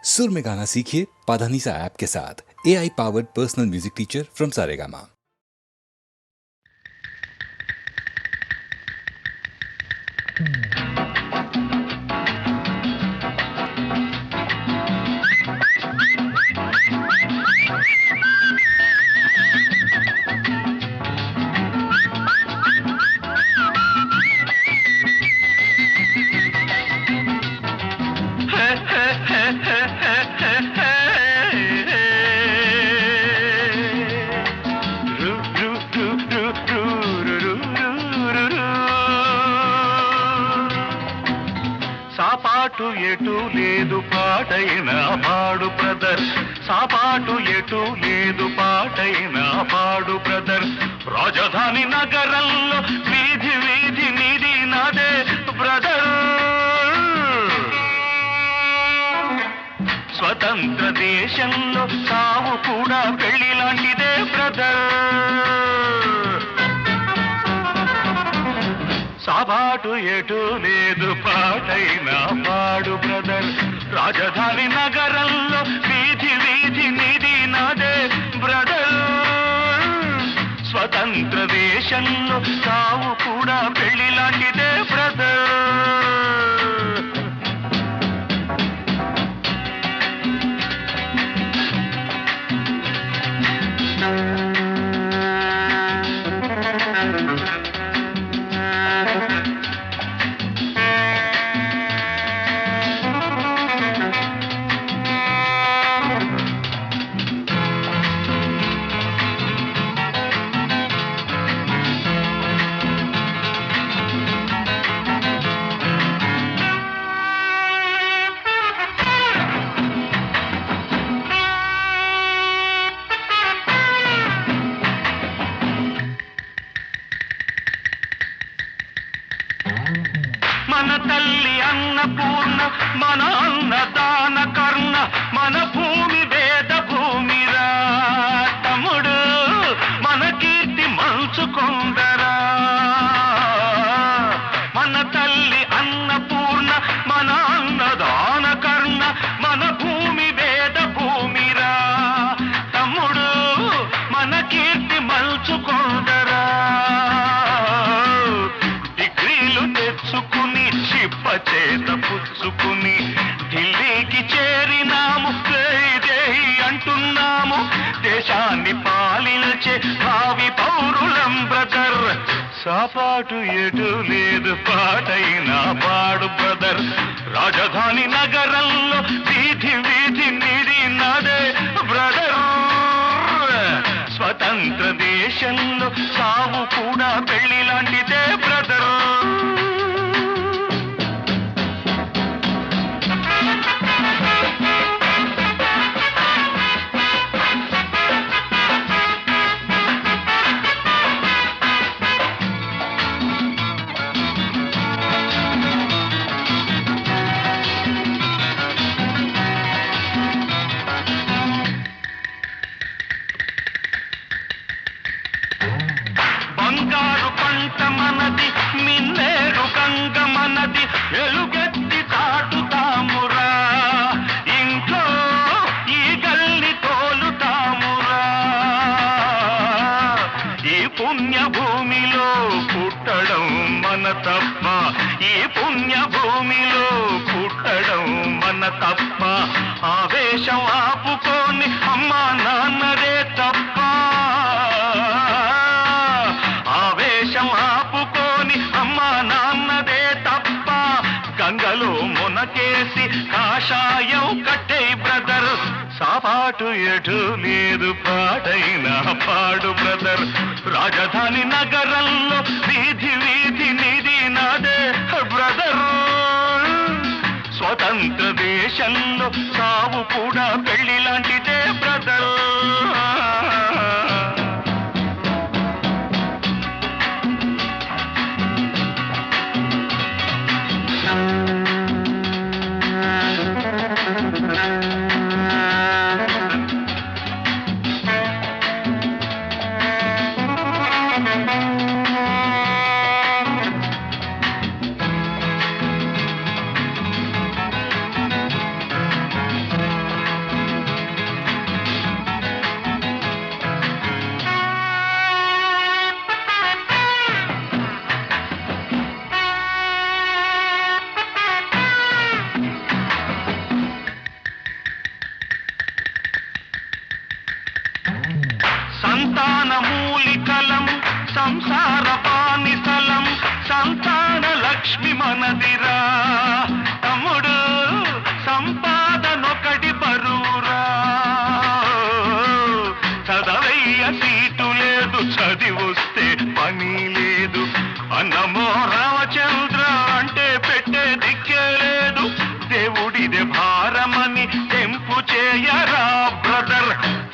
सुर में गाना सीखिए पाधानीसा ऐप के साथ। AI powered personal music teacher from Saregama. సాపాటు ఎటు లేదు పాటైన పాడు బ్రదర్, సాపాటు ఎటు లేదు పాటైన పాడు బ్రదర్. రాజధాని నగరంలో వీధి వీధి నీది నాదే బ్రదర్. స్వతంత్ర దేశంలో సావు కూడా పెళ్లి లాంటిదే బ్రదర్. సాబాటు ఎటు లేదు పాటైన పాడు బ్రదర్. రాజధాని నగరంలో వీధి వీధి నీది నాదే బ్రదర్. స్వతంత్ర దేశంలో సావు కూడా పెళ్లి లాంటిదే బ్రదర్. మన తల్లి అన్నపూర్ణ, మన అన్నదాన కర్ణ, మన భూమి వేద భూమిరా తమ్ముడు, మన కీర్తి మంచుకొందరా. మన తల్లి అన్నపూర్ణ, మన అన్నదాన కర్ణ, మన భూమి వేద భూమిరా తమ్ముడు, మన కీర్తి మంచుకొందరా. డిగ్రీలు తెచ్చుకుని చిప్ప చేత పుచ్చుకుని ఢిల్లీకి చేరినాము, జై అంటున్నాము. దేశాన్ని పాలించే భావి పౌరులం బ్రదర్. సాపాటు ఎటు లేదు పాటైన పాడు బ్రదర్. రాజధాని నగరంలో వీధి వీధి నీది నాదే బ్రదర్. స్వతంత్ర దేశంలో సావు కూడా పెళ్లి లాంటిదే బ్రదర్. బంగారు పంట మనది, మిన్నేరు గంగ మనది, ఎలుగెత్తి చాటుతామురా. ఇంట్లో ఈ గల్లి తోలుతామురా. ఈ పుణ్య భూమిలో పుట్టడం మన తప్ప, ఈ పుణ్య భూమిలో పుట్టడం మన తప్ప. ఆవేశం ఆపుకొని అమ్మా నాన్నదే తప్ప. ఆవేశం ఆపుకొని అమ్మా నాన్నదే తప్ప. గంగలో మునకేసి కాషాయం కట్టే బ్రదర్. సాపాటు ఎటు లేదు పాటైన పాడు బ్రదర్. రాజధాని నగరంలో వీధి వీధి నీది నాదే బ్రదర్. స్వతంత్ర దేశంలో సావు కూడా పెళ్లి లాంటిదే బ్రదర్.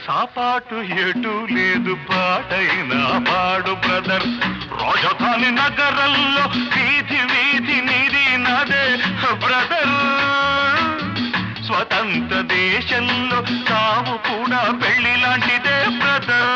సాపాటు ఎటు లేదు పాటైనా పాడు బ్రదర్ రాజధాని నగరంలో వీధి వీధి నీది నాదే బ్రదర్ స్వతంత్ర దేశంలో సావు కూడా పెళ్లి లాంటిదే బ్రదర్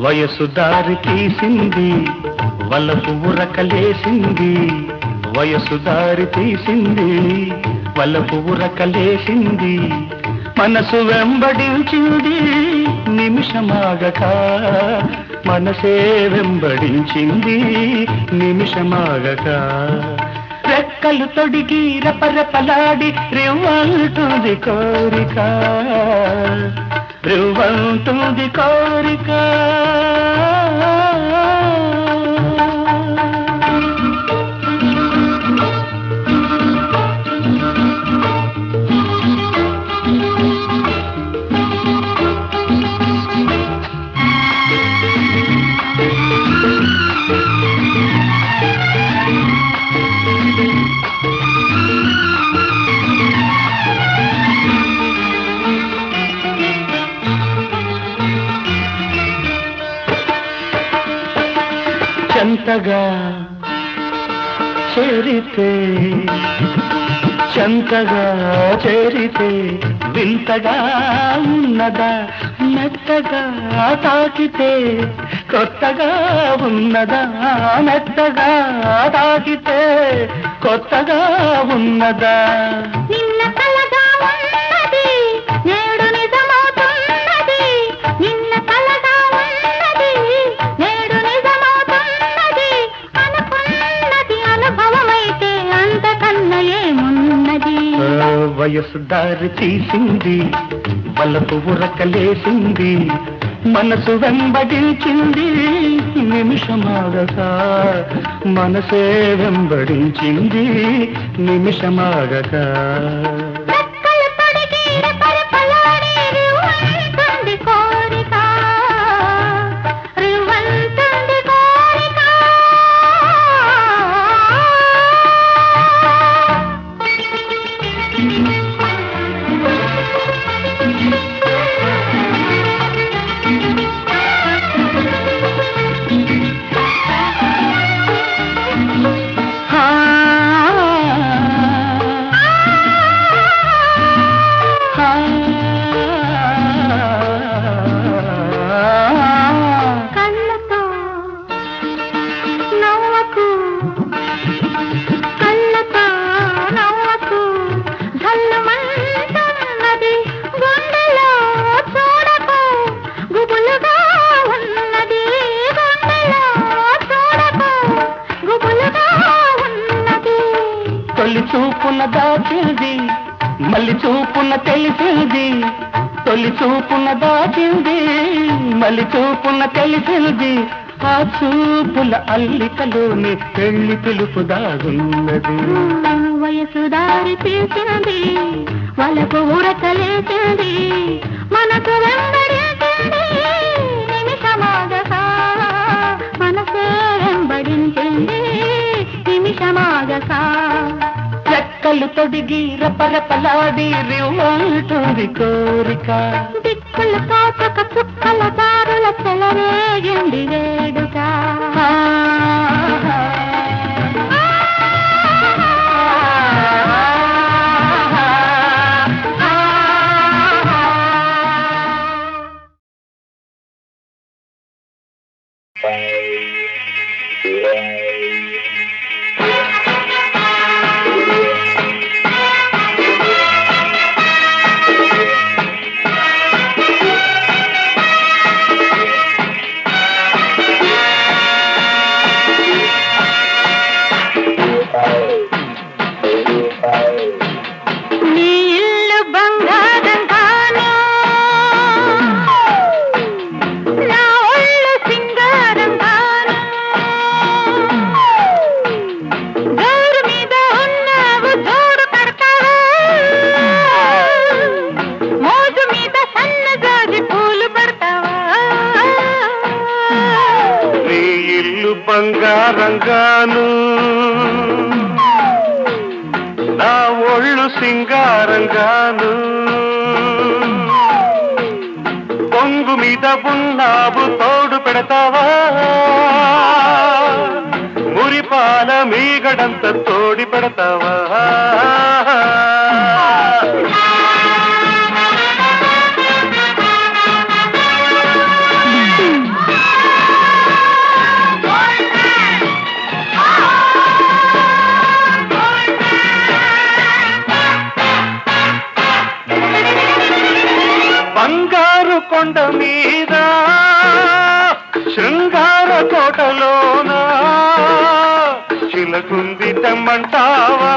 వయసు దారి తీసింది వలపు ఉరకలేసింది వయసు దారి తీసింది వలపు ఉరకలేసింది మనసు వెంబడించింది నిమిషమాగక మనసే వెంబడించింది నిమిషమాగక రెక్కలు తొడిగి రపరపలాడి రివ్వంటుంది కోరిక రివ్వంటుంది కోరిక చెంతగా చేరితే చెంతగా చేరితే వింతగా ఉన్నదా మెత్తగా తాకితే కొత్తగా ఉన్నదా మెత్తగా తాకితే కొత్తగా ఉన్నదా నిన్న కలగా ఉన్నది నేడు నిజమవుతున్నది నిన్న కలగా ఉన్నది నేడు నిజమవుతున్నది అనుకున్నది అనుభవమైతే అంతకన్నా ఏమున్నది వయసు దారి తీసింది వలపు ఉరకలేసింది మనసు వెంబడించింది నిమిషమాగక మనసే వెంబడించింది నిమిషమాగక తొలి చూపున దాచింది మళ్ళీ చూపున తెలిసింది తొలి చూపున దాచింది మళ్ళీ చూపున తెలిసింది ఆ చూపుల అల్లికలోని పెళ్లి పిలుపు దాగున్నది వయసు దారి తీసింది వలపు ఉరకలేసింది మనకు వెంబడించింది నిమిషమాగక మనసే వెంబడించింది నిమిషమాగక రెక్కలు తొడిగి రపరపలాడి రివ్వంటుంది కోరిక దిక్కులు కాచక చుక్కల దారుల చెలరేగింది వేడుక నీ ఇల్లు బంగారంగాను, నా ఒళ్ళు సింగారంగాను, గోరు మీద ఉన్నావు జోడు కడతావా, మోజు మీద సన్నజాజి పూలు పడతావా. నీ ఇల్లు బంగారంగాను, నా ఒళ్ళు సింగారంగాను, పొంగు మీద ఉన్నావు తోడు పెడతావా, మురిపాల మీగడంత తోడి పెడతావా. బంగారు కొండ మీద శృంగార కోటలోన చిలకుంది తెమ్మంటావా,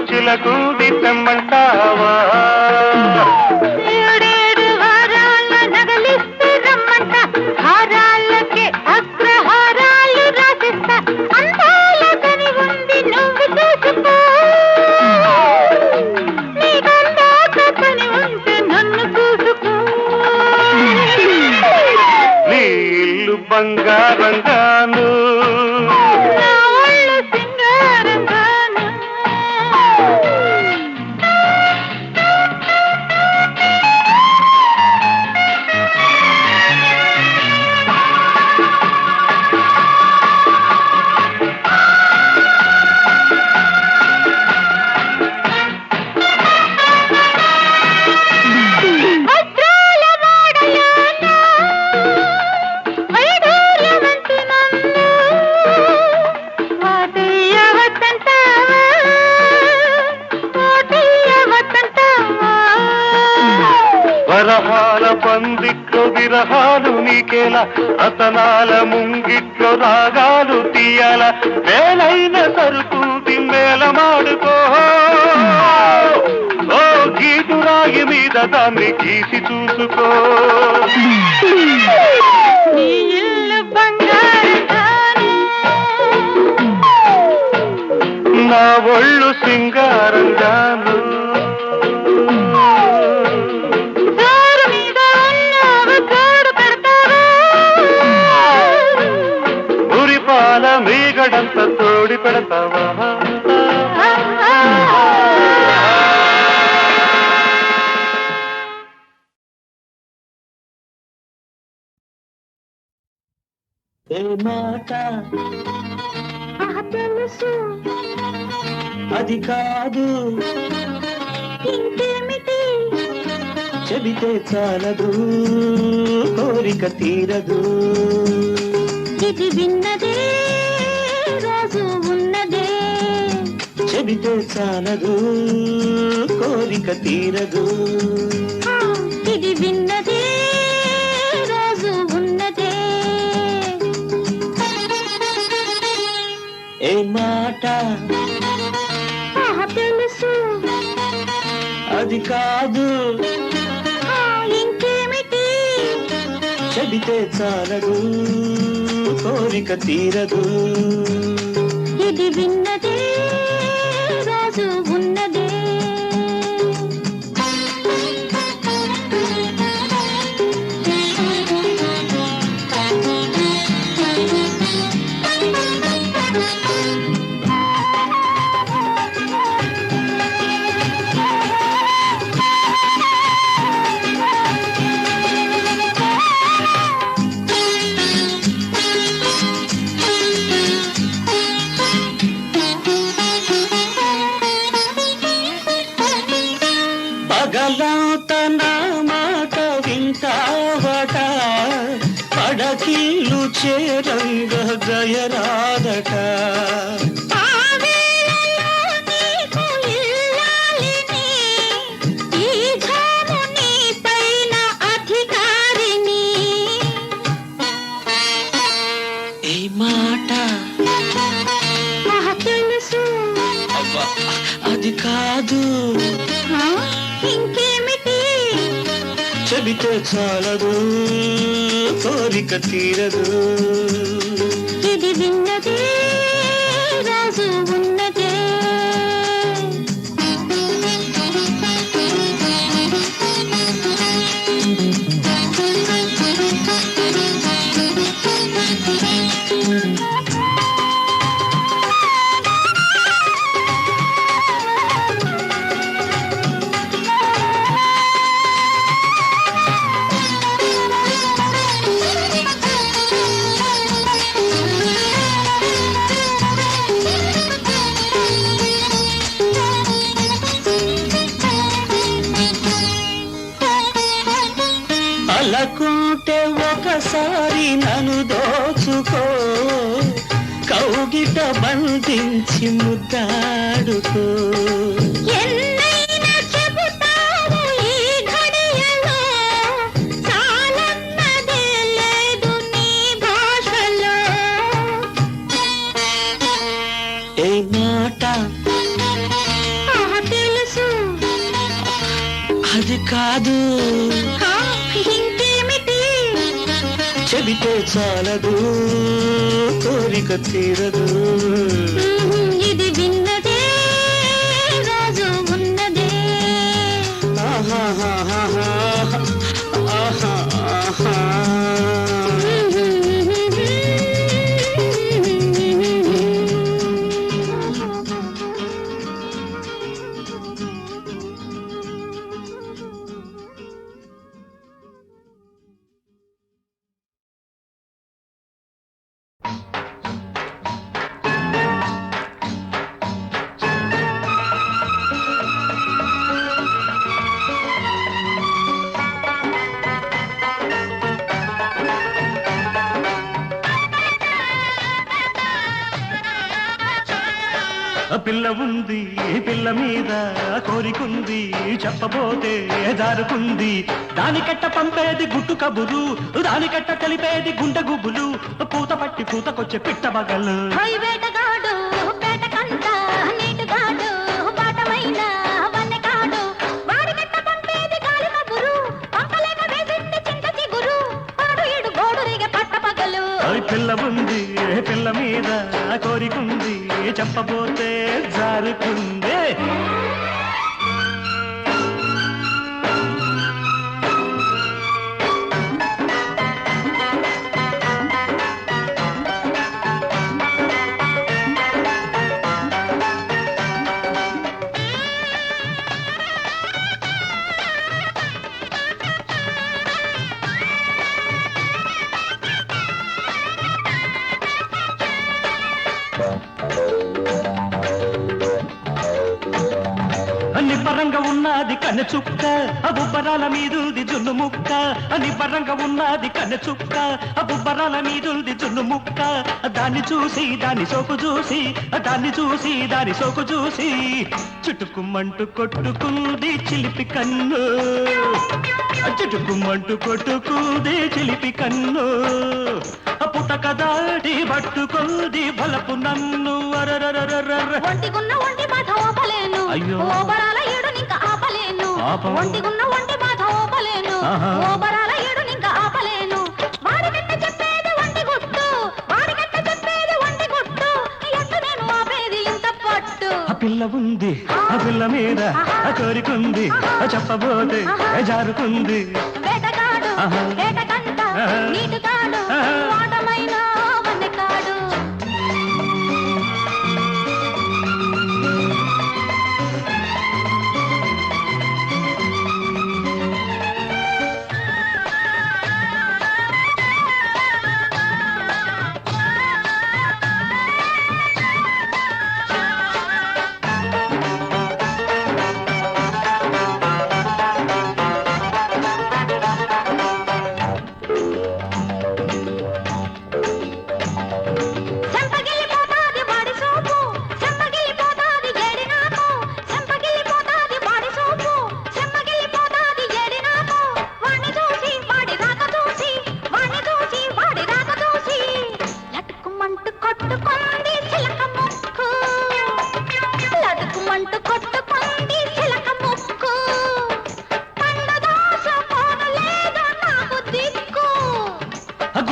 చిలకుంది తెమ్మంటావా. ఏడేడు వారాల నగలిస్తే రమ్మంట, హారాలకే అగ్రహారాలు రాసిస్తా, అందాల కని ఉంది నువ్వు చూసుకో, నీకందాక పని ఉంటే నన్ను చూసుకో. నీ ఇల్లు బంగారంగాను, నా ఒళ్ళు సింగారంగాను. వజ్రాల వాడలోన వైఢూర్యవంతి నన్ను వాటయ్యవద్దంటావా, వాటయ్యవద్దంటావా. వరహాల పందిట్లో విరహాలు నీకేలా, రతనాల ముంగిట్లో రాగాలు తీయాల, వేలైన సరుకుంది మేళమాడుకో, ఓ గీటురాయి మీద దాన్ని గీసి చూసుకో. నీ ఇల్లు బంగారంగాను, నా ఒళ్ళు సింగారంగాను, జోరు మీద ఉన్నావు జోడు పెడతావా, ఉరిపాల మీగడంత తోడి పెడతావా. ఏ మాట తెలుసు అది కాదు, ఇంకేమిటి, చెబితే చాలదు, కోరిక తీరదు. ఇది విన్నదే రోజు ఉన్నదే, చెబితే చాలదు, కోరిక తీరదు. ఇది విన్నదే రోజు ఉన్నదే. ఏ మాట తెలుసు అది కాదు, ఇంకేమిటి, చెబితే చాలదు, కోరిక తీరదు. ఇది విన్నదే రోజు ఉన్నదే. ఇల్లు చేరంగ గయరాదట ఆ వేళలో నీకు ఇల్లాలిని, ఈ ఝాము నీ పైన అధికారిని. ఈ మాట తెలుసు. అబ్బా అది కాదు, ఆ, ఇంకేమిటి? చెబితే చాలదు కోరిక తీరదు. ఇది విన్నదే రాజు ఉన్నదే. అలకుంటే ఒకసారి నన్ను దోచుకో, కౌగిట బంధించి ముద్దాడుకో. ఎన్నైనా చెబుతావు ఈ ఘడియలో, చాలన్నదే లేదు నీ భాషలో. ఏ మాట తెలుసు. అది కాదు, ఆ, ఇంకేమిటి? చెబితే చాలదు కోరిక తీరదు. ఇది విన్నదే రాజు ఉన్నదే. ఆహాహాహాహా, ఆహా, ఆహా. పిల్ల ఉంది, పిల్ల మీద కోరికుంది, చెప్పబోతే జారుకుంది. దానికట్ట పంపేది గుట్టు కబురు, దానికట్ట తెలిపేది గుండె గుబులు. పూత పట్టి పూతకొచ్చే పిట్ట బగలు. హై వేటగాడు పేటకంట నీటుగాడు, బాటమైన వన్నెకాడు. వాడికట్ట పంపేది గాలి కబురు, పంపలేక వేసింది చింత చిగురు. పాడు ఇడు గోడురిగే పట్ట పగలు. పిల్ల ఉంది, పిల్ల మీద కోరికుంది, చెప్పబోతే జారుకుంది. నిబ్బరంగా ఉన్నది కన్నె చుక్క, బుబ్బరాల మీదుంది జున్ను ముక్క. నిబ్బరంగా ఉన్నది కన్నె చుక్క, బుబ్బరాల మీదుంది జున్ను ముక్క. దాన్ని చూసి దాని సోకు చూసి, దాన్ని చూసి దాని సోకు చూసి, చుట్టుకుమ్మంటూ కొట్టుకుంది చిలిపి కన్ను. చుట్టుకుమ్మంటూ కొట్టుకుంది చిలిపి కన్ను. పుటక దాడి పట్టుకుంది బలపు నన్ను. ఒంటిగున్న ఒంటి బాధ ఓపలేను, అయ్యో. ఓబరాల ఏడు నింక ఆపలేను. ఆపము. ఒంటిగున్న ఒంటి బాధ ఓపలేను, ఆహా. ఓబరాల ఏడు నింక ఆపలేను. వాడికట్ట చెప్పేది ఒంటి గుట్టు, వాడికట్ట చెప్పేది ఒంటి గుట్టు. ఎట్టు నేను ఆపేది ఇంత పట్టు. ఆ పిల్ల ఉంది, ఆ పిల్ల మీద కోరికుంది, చెప్పబోతే జారుకుంది. వేటగాడు ఆహా. వేటకంట ఆహా. నీటుగాడు, ఆహా. వాటమైన వన్నెకాడు.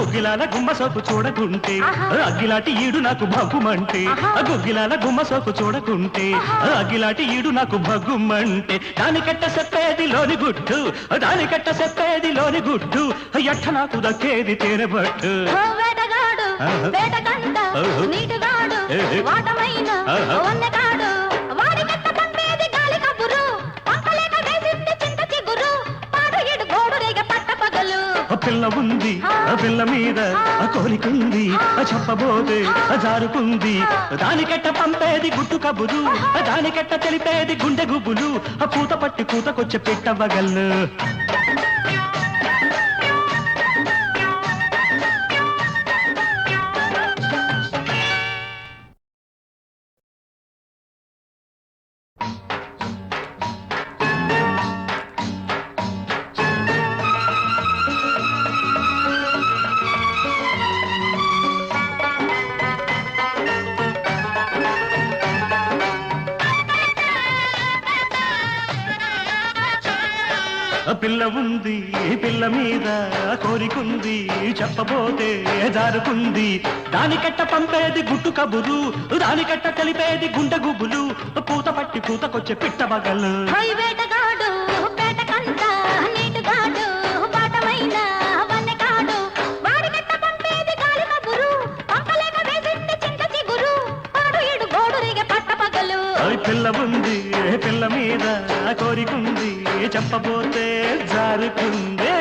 గుగ్గిలాల గుమ్మ సోకు చూడకుంటే ఆహా. అగ్గిలాటి ఈడు నాకు భగ్గుమంటే ఆహా. గుగ్గిలాల గుమ్మ సోకు చూడకుంటే అగ్గిలాటి ఈడు నాకు భగ్గుమంటే దానికట్ట చెప్పేది లోని గుట్టు దానికట్ట చెప్పేది లోని గుట్టు ఎట్ట నాకు దక్కేది తేనెబట్టు ఓ వేటగాడు ఆహా. వేటకంట ఆహా. నీటుగాడు ఏ. వాటమైన ఆహా. వన్నెగాడు వాడి కట్ట పంపేది గాలి కబురు పంపలేక వేసింది చింత చిగురు పాడు ఇడు గోడు రేగ పట్ట పగలు ఆ పిల్ల ఉంది ఆ పిల్ల మీద ఆ కోరికుంది ఆ చెప్పబోతే ఆ జారుకుంది దానికెట్ట పంపేది గుట్టు కబురు దానికెట్ట తెలిపేది గుండె గుబులు ఆ పూత పట్టి పూతకొచ్చే పెట్టవగల్లు ఆ పిల్ల ఉంది పిల్ల మీద కోరికుంది చెప్పబోతే జారుకుంది దానికట్ట పంపేది గుట్టు కబురు దానికట్ట కలిపేది గుండె గుబులు పూత పట్టి పూతకొచ్చే పిట్టబగలు హై వేటగాడు వేటకంట నీటుగాడు వాటమైన వన్నెగాడు వాడి కట్ట పంపేది గాలి కబురు పంపలేక వేసింది చింత చిగురు పాడు ఇడు గోడు రేగ పట్ట పగలు పిల్ల ఉంది పిల్ల మీద కోరికుంది చెప్పబోతే జారుకుంది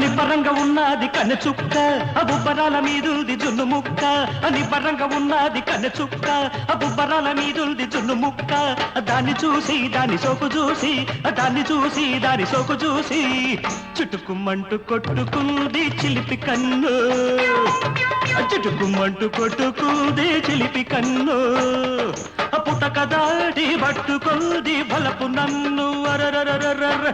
నిబ్బరంగా ఉన్నది కన్నె చుక్క బుబ్బరాల మీదుంది జున్ను ముక్క నిబ్బరంగా ఉన్నది కన్నె చుక్క బుబ్బరాల మీదుంది జున్ను ముక్క దాన్ని చూసి దాని సోకు చూసి దాన్ని చూసి దాని సోకు చూసి చుట్టుకుమ్మంటూ కొట్టుకుంది చిలిపి కన్ను చుట్టుకుమ్మంటూ కొట్టుకుంది చిలిపి కన్ను పుటక దాడి పట్టుకుంది బలపు నన్ను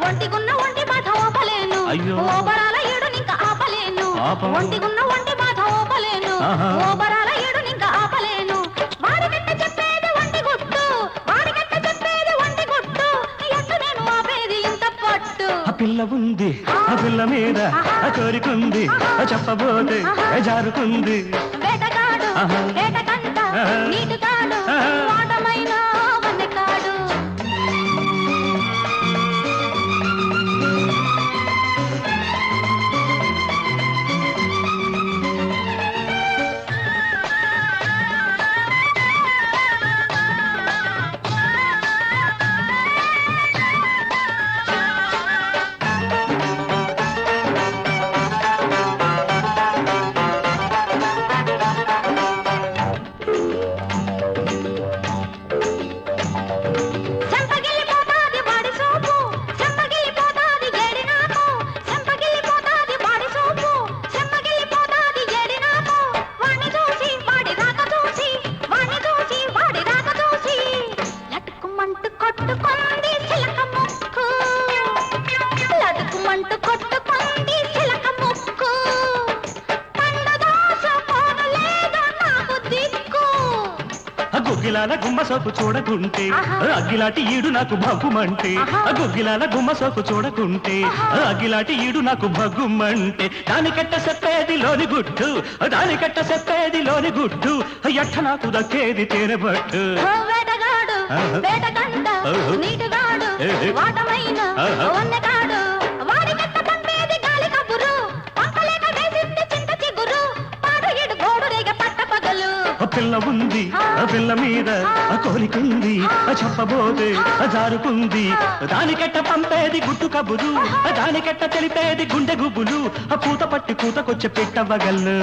ఒంటిగున్న ఒంటి మాట ఓపలేను అయ్యో. ఓబరాల ఏడు నింక ఆపలేను ఆపం. ఒంటిగున్న ఒంటి మాట ఓపలేను ఆహా. ఓబరాల ఏడు నింక ఆపలేను వాడి కట్ట చెప్పేది ఒంటి గుట్టు వాడి కట్ట చెప్పేది ఒంటి గుట్టు ఎట్టు నేను ఆపేది ఇంత పట్టు ఆ పిల్ల ఉంది ఆ పిల్ల మీద ఆ కోరికుంది చెప్పబోతే జారుకుంది వేటగాడు ఆహా. వేటకంట ఆహా. నీటుగాడు ఆహా. వాటమైన వన్నెకాడు చెంపగిల్లిపోతాది వాడి సోపు చెంపగిల్లిపోతాది ఏడి నాకు చెంపగిల్లిపోతాది వాడి సోపు చెంపగిల్లిపోతాది ఏడి నాకు వాణ్ణి చూసి వాడి రాక చూసి వాణ్ణి చూసి వాడి రాక చూసి లటుకుమంటూ కొట్టుకుంది చిలక ముక్కు లటుకుమంటూ కొట్టుకుంది చిలక ముక్కు పండు దోస పోను లేదా నాకు దిక్కు గుగ్గిలాల గుమ్మ సోకు చూడకుంటే ఆహా. అగ్గిలాటి ఈడు నాకు భగ్గుమంటే ఆహా. గుగ్గిలాల గుమ్మ సోకు చూడకుంటే అగ్గిలాటి ఈడు నాకు భగ్గుమంటే దానికట్ట చెప్పేది లోని గుట్టు దానికట్ట చెప్పేది లోని గుట్టు ఎట్ట నాకు దక్కేది తేనెబట్టు ఓ వేటగాడు ఆహా. వేటకంట ఆహా. నీటుగాడు ఏ. వాటమైన ఆహా. వన్నెగాడు వాడి కట్ట పంపేది గాలి కబురు పంపలేక వేసింది చింత చిగురు పాడు ఇడు గోడు రేగ పట్ట పగలు ఆ పిల్ల ఉంది ఆ పిల్ల మీద ఆ కోరికుంది ఆ చెప్పబోతే ఆ జారుకుంది దానికెట్ట పంపేది గుట్టు కబురు దానికెట్ట తెలిపేది గుండె గుబులు ఆ పూత పట్టి పూతకొచ్చే పెట్టవగల్లు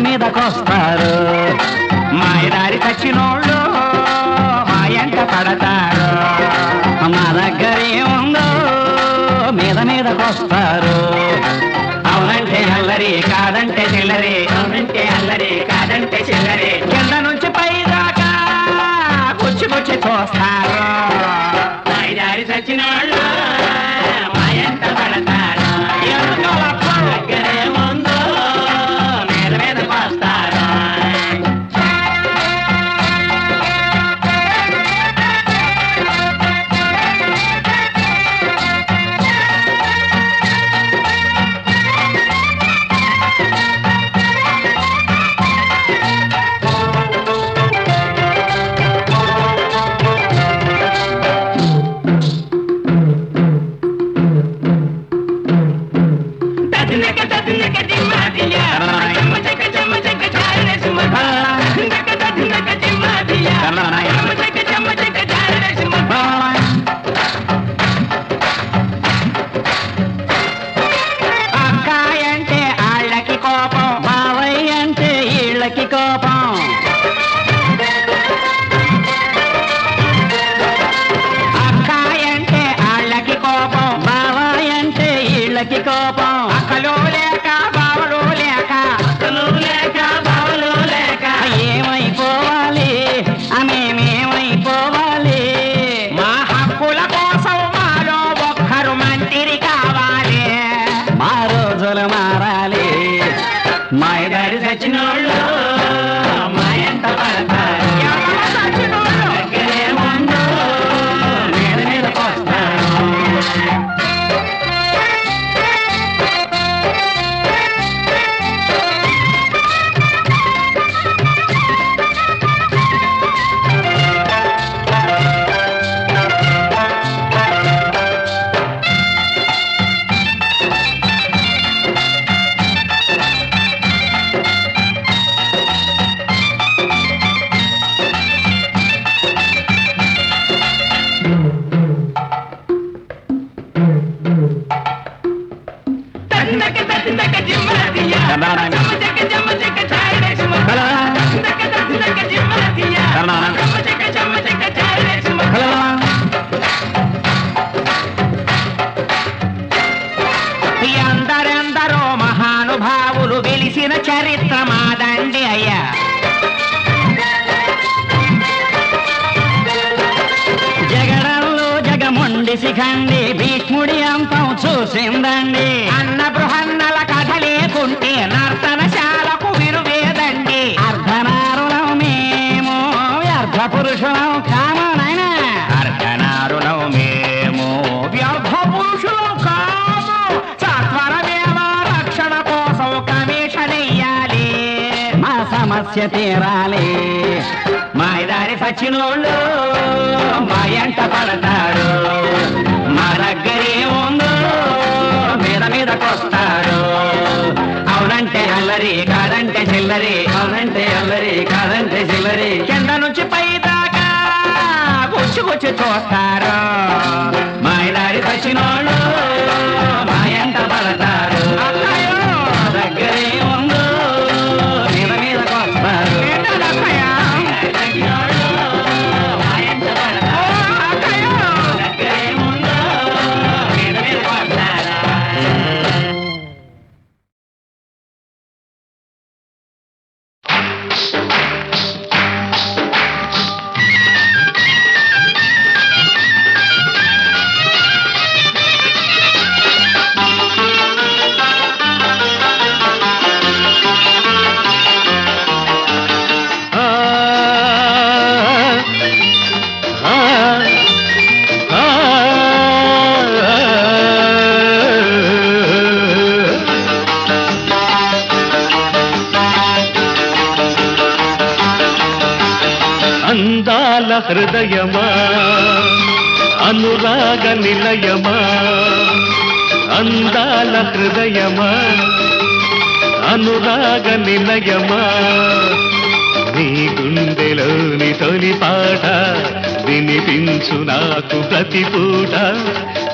మీదకొస్తారు మాయదారి చచ్చినోళ్ళు మా ఎంట పడతారు మా దగ్గర ఏముందో మీదకొస్తారు అవునంటే అల్లరి కాదంటే చిల్లరి అవునంటే అల్లరి కాదంటే చిల్లరి కింద నుంచి పై దాకా కూర్చి చూస్తారు మాయదారి చచ్చినోళ్ళు మా ఎంట పడతారు దగ్గరేముందో మీదకొస్తారు కోపం అక్కలు లేక బావలు లేక అక్కలు లేక బావలు లేక ఏమైపోవాలి మేమేమైపోవాలి మా హక్కుల కోసం మాలో ఒక్కరు మంత్రి కావాలి మా రోజులు మారాలి మాయదారి చచ్చినోళ్ళు మా ఎంట పడతారు దగ్గరేముందో మీదకొస్తారు ఎందరెందరో మహానుభావులు వెలిసిన చరిత్ర మాదండి అయ్యా జగడంలో జగముండి శిఖండి భీష్ముడి అంతం చూసిందండి అన్న బృహన్నల కథ లేకుంటే నర్తనశాలకు విరువేదండి అర్ధనారులం మేము వ్యర్థ పురుషులం కాము నాయనా అర్ధనారులం మేము వ్యర్థ పురుషులం కాము సత్వరమేవ రక్షణ కోసం కమిషన్ వెయ్యాలి మా సమస్య తీరాలి మాయదారి సచ్చినోళ్ళు మా ఎంట పడతారు మా దగ్గరేముందో మీదకొస్తారు అవునంటే అల్లరి కాదంటే చిల్లరి అవునంటే అల్లరి కాదంటే చిల్లరి కింద నుంచి పై దాకా కూర్చి చూస్తారు మాయదారి సచ్చినోళ్ళు మా ఎంట పడతారు దగ్గరేముందో మీదకొస్తారు అందాల హృదయమా అనురాగ నిలయమా అందాల హృదయమా అనురాగ నిలయమా నీ గుండెలోని తొలి పాట వినిపించు నాకు ప్రతి పూట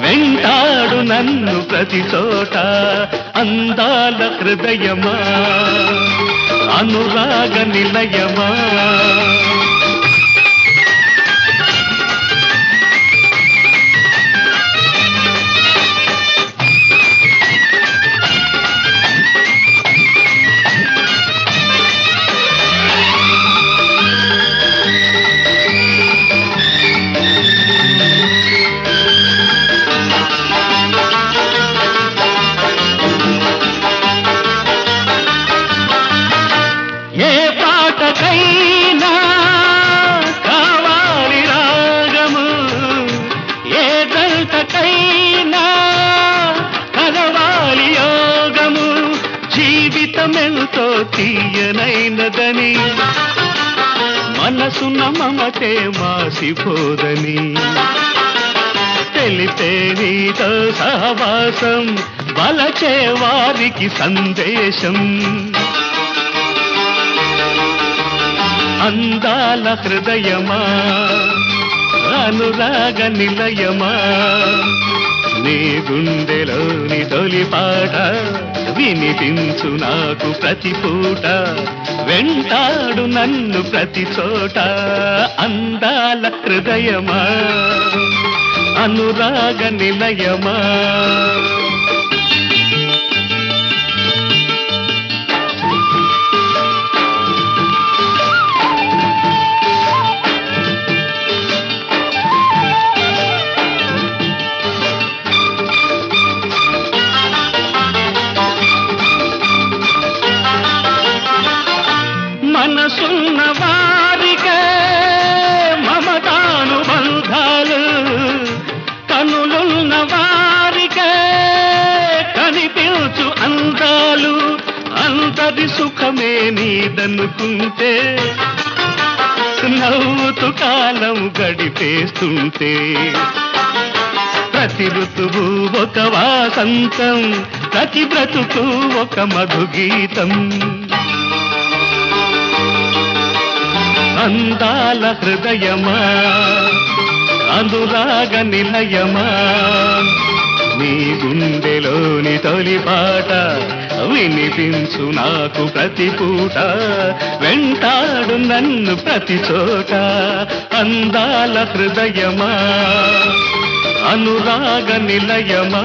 వెంటాడు నన్ను ప్రతి చోట అందాల హృదయమా అనురాగ నిలయమా ఏ పాటకైనా కావాలి రాగము ఏ జంటకైనా కలవాలి యోగము జీవితమెంతో తీయనైనదని మనసున మమతే మాసిపోదని తెలిపే నీతో సహవాసం వలచే వారికి సందేశం అందాల హృదయమా అనురాగ నిలయమా నీ గుండెలోని తొలి పాట వినిపించు నాకు ప్రతి పూట వెంటాడు నన్ను ప్రతి చోట అందాల హృదయమా అనురాగ నిలయమా మనసున్న వారికే మమతాను బంధాలు కనులున్న వారికే కనిపించు అందాలు అంతది సుఖమే నీదనుకుంటే నవ్వుతూ కాలం గడిపేస్తుంటే ప్రతి ఋతువు ఒక వాసంతం ప్రతి బ్రతుకు ఒక మధుగీతం అందాల హృదయమా అనురాగ నిలయమా నీ గుండెలోని తొలి పాట వినిపించు నాకు ప్రతి పూట వెంటాడు నన్ను ప్రతి చోట అందాల హృదయమా అనురాగ నిలయమా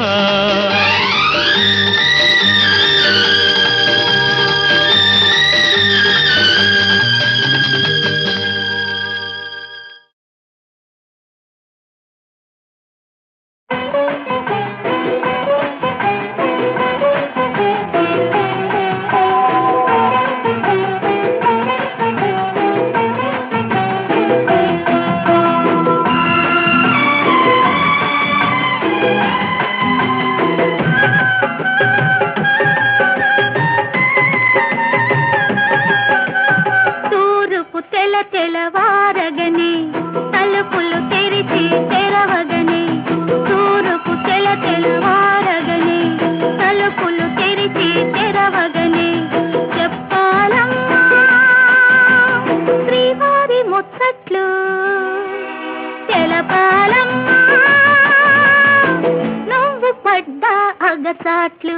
అగచాట్లు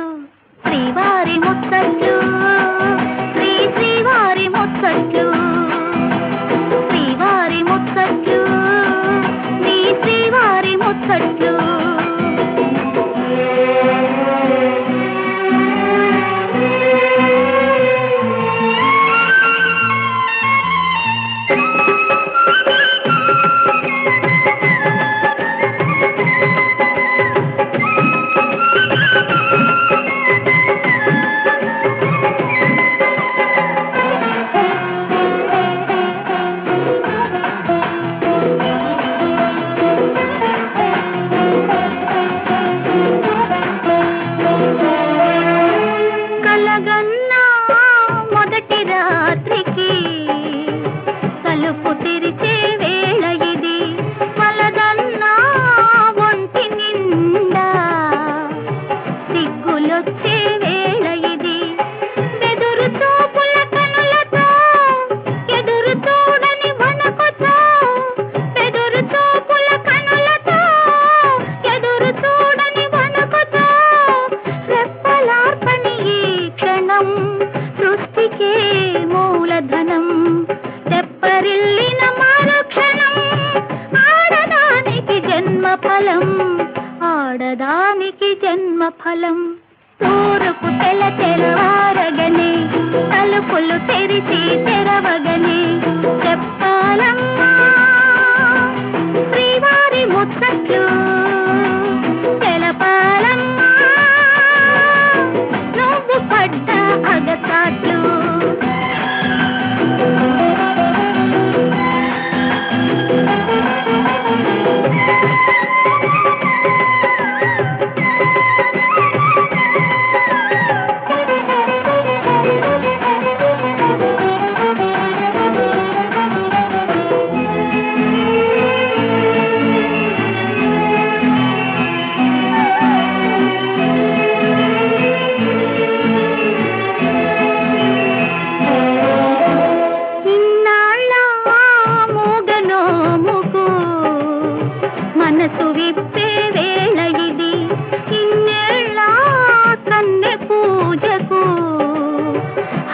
శ్రీవారి ముచ్చట్లు శ్రీవారి ముచ్చట్లు శ్రీవారి ముచ్చట్లు నీ శ్రీవారి ముచ్చట్లు మూలధనం తెప్పరిల్లిన మరుక్షణం ఆడదానికి జన్మ ఫలం ఆడదానికి జన్మ ఫలం తూరుపు తెలవారగనే తలుపులు తెరిచి తెరవగనే చెప్పాలమ్మా శ్రీవారి ముచ్చట్లు తెలపాలమ్మా నువ్వు పడ్డ అగసాట్లు మనసు విప్పే వేళ ఇది ఇన్నేళ్ళ కన్నె పూజకు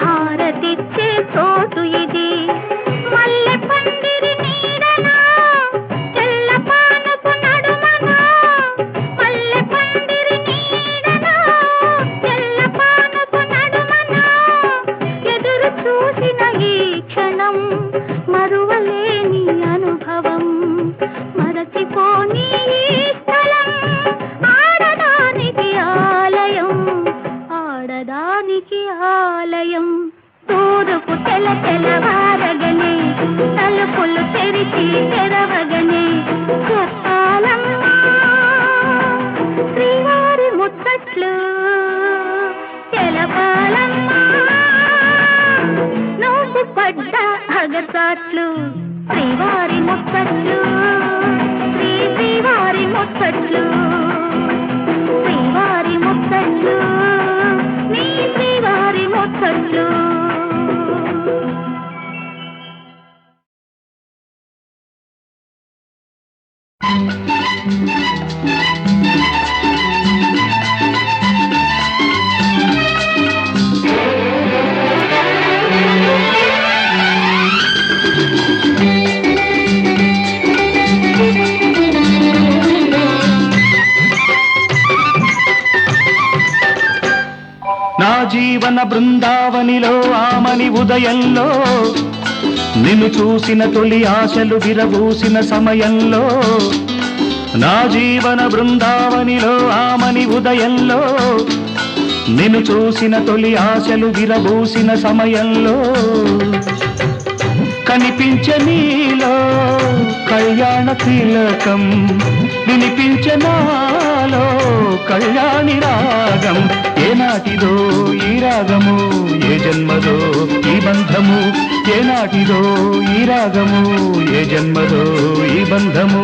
హారతిచ్చే చోటు ఇది మల్లె పందిరి నీడనా తెల్ల పానపు నడుమనా మల్లె పందిరి నీడనా తెల్ల పానపు నడుమనా ఎదురు చూసిన ఈ క్షణం మరువలేని అనుభవం మరచిపోని స్థలం ఆడదానికి ఆలయం ఆడదానికి ఆలయం తూరుపు తెలవారగనే తలుపులు తెరిచి తెరవగనే చెప్పాలమ్మా శ్రీవారి ముచ్చట్లు తెలపాలమ్మా నువ్వు పడ్డ అగసాట్లు శ్రీవారి ముచ్చట్లు శ్రీవారి ముచ్చట్లు శ్రీవారి ముచ్చట్లు నీ శ్రీవారి ముచ్చట్లు నా జీవన బృందావనిలో ఆమని ఉదయంలో నిన్ను చూసిన తొలి ఆశలు విరబూసిన సమయంలో నా జీవన బృందావనిలో ఆమని ఉదయంలో నిన్ను చూసిన తొలి ఆశలు విరబూసిన సమయంలో కనిపించే నీలో కళ్యాణ తిలకం వినిపించే నాలో కళ్యాణి రాగం ఏనాటిదో ఈ రాగము ఏ జన్మదో ఈ బంధము ఏనాటిదో ఈ రాగము ఏ జన్మదో ఈ బంధము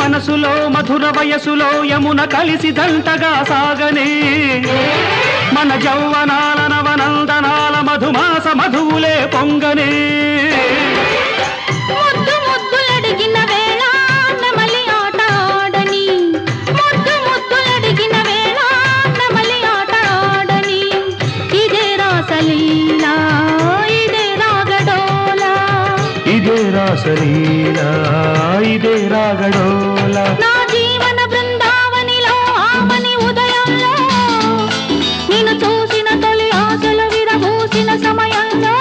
మనసులో మధుర వయసులో యమున కలిసి దంటగా సాగనే మన జౌవనాల నవనందనాల మధుమాస మధువులే పొంగనే ముద్దు ముద్దులడిగిన వేళ నెమలి ఆట ఆడని ముద్దు ముద్దులడిగిన వేళ నెమలి ఆట ఆడని ఇదే రాసలీలా ఇదే రాగడోలా ఇదే రాసలీలా ఇదే రాగడోలా నా జీవన బృందావనిలో ఆమని ఉదయంలో నిన్ను చూసిన తొలి ఆశలు విరబూసిన సమయంలో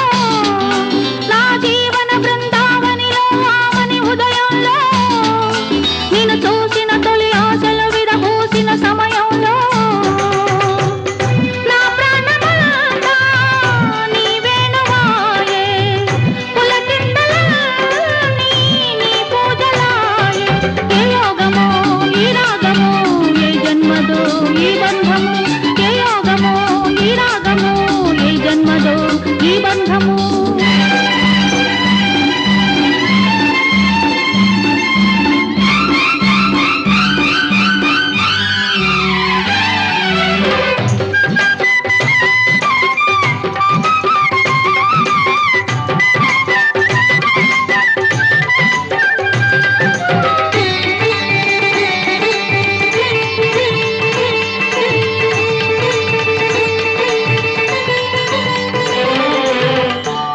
నా జీవన ఈ బంధము, ఏ యోగమో ఈ రాగము, ఏ జన్మదో ఈ బంధము.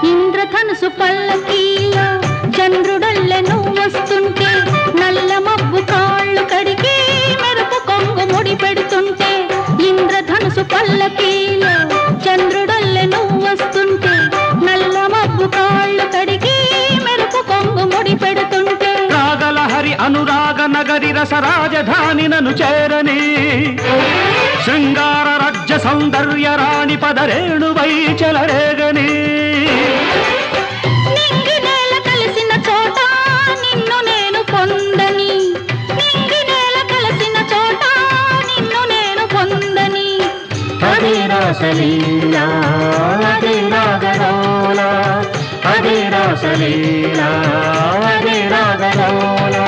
ఇంద్రధనుసు పల్లకీలో చంద్రుడల్లెను వస్తుంటే, నల్ల మబ్బు కాళ్ళు కడిగి మెరుపు కొంగు ముడి పెడుతుంటే. ఇంద్రధనుసు పల్లకీలో చంద్రుడల్లెను వస్తుంటే, నల్ల మబ్బు కాళ్ళు కడిగి మెరుపు కొంగు ముడి పెడుతుంటే. రాగలహరి అనురాగ నగరి రస రాజధాని నను చేరని, శృంగార రజ్య సౌందర్య రాణి పదరేణువై చెలరేగని. నింగి నేల కలిసిన చోట నిన్ను నేను పొందని, నింగి నేల కలిసిన చోట నిన్ను నేను పొందని. అదే రాసలీలా అదే రాగలోలా, అదే రాసలీలా అదే రాగలోలా.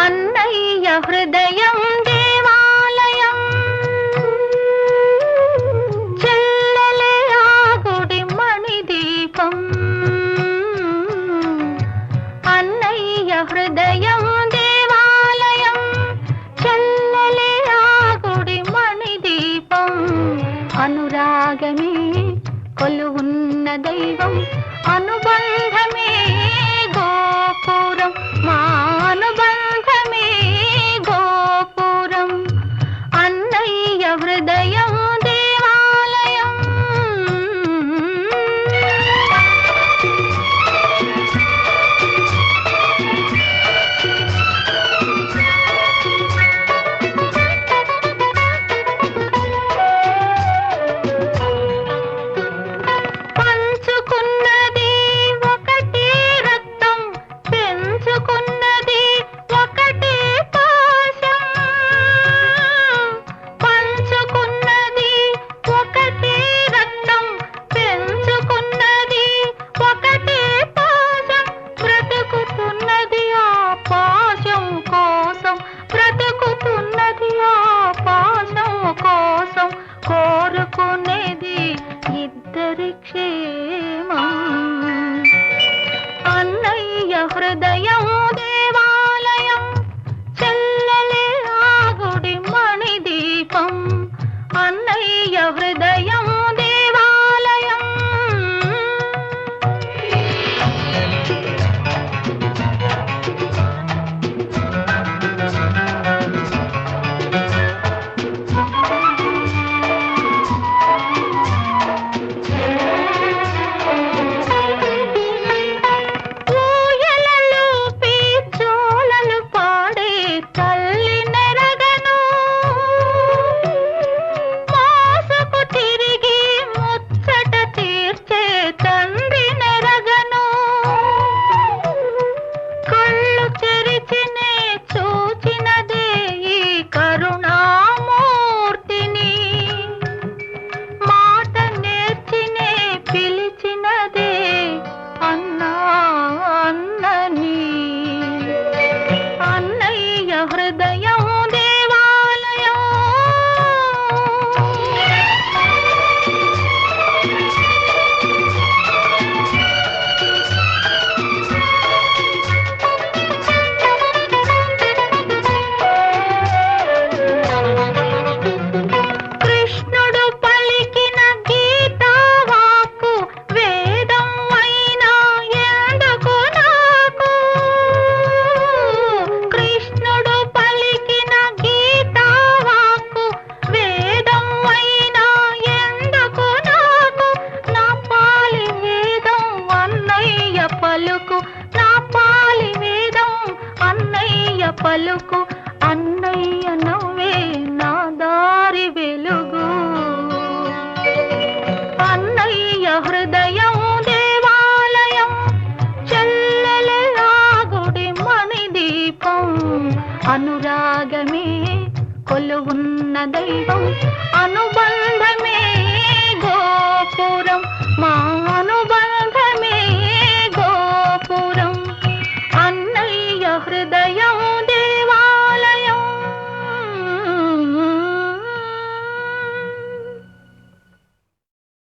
అన్నయ్య హృదయం దేవాలయం, చెల్లెలే ఆ గుడి మణిదీపం. అన్నయ్య హృదయం దేవాలయం, చెల్లెలే ఆ గుడి మణిదీపం. అనురాగమే కొలువున్న దైవం, అనుబంధమే గోపురం, మా అనుబంధమే గోపురం. అన్నయ్య హృదయం దేవాలయం. పంచుకున్నది ఒకటే రక్తం, పెంచుకున్నది అనురాగమే కొలువున్న దైవం అనుబంధమే గోపురం మా అనుబంధం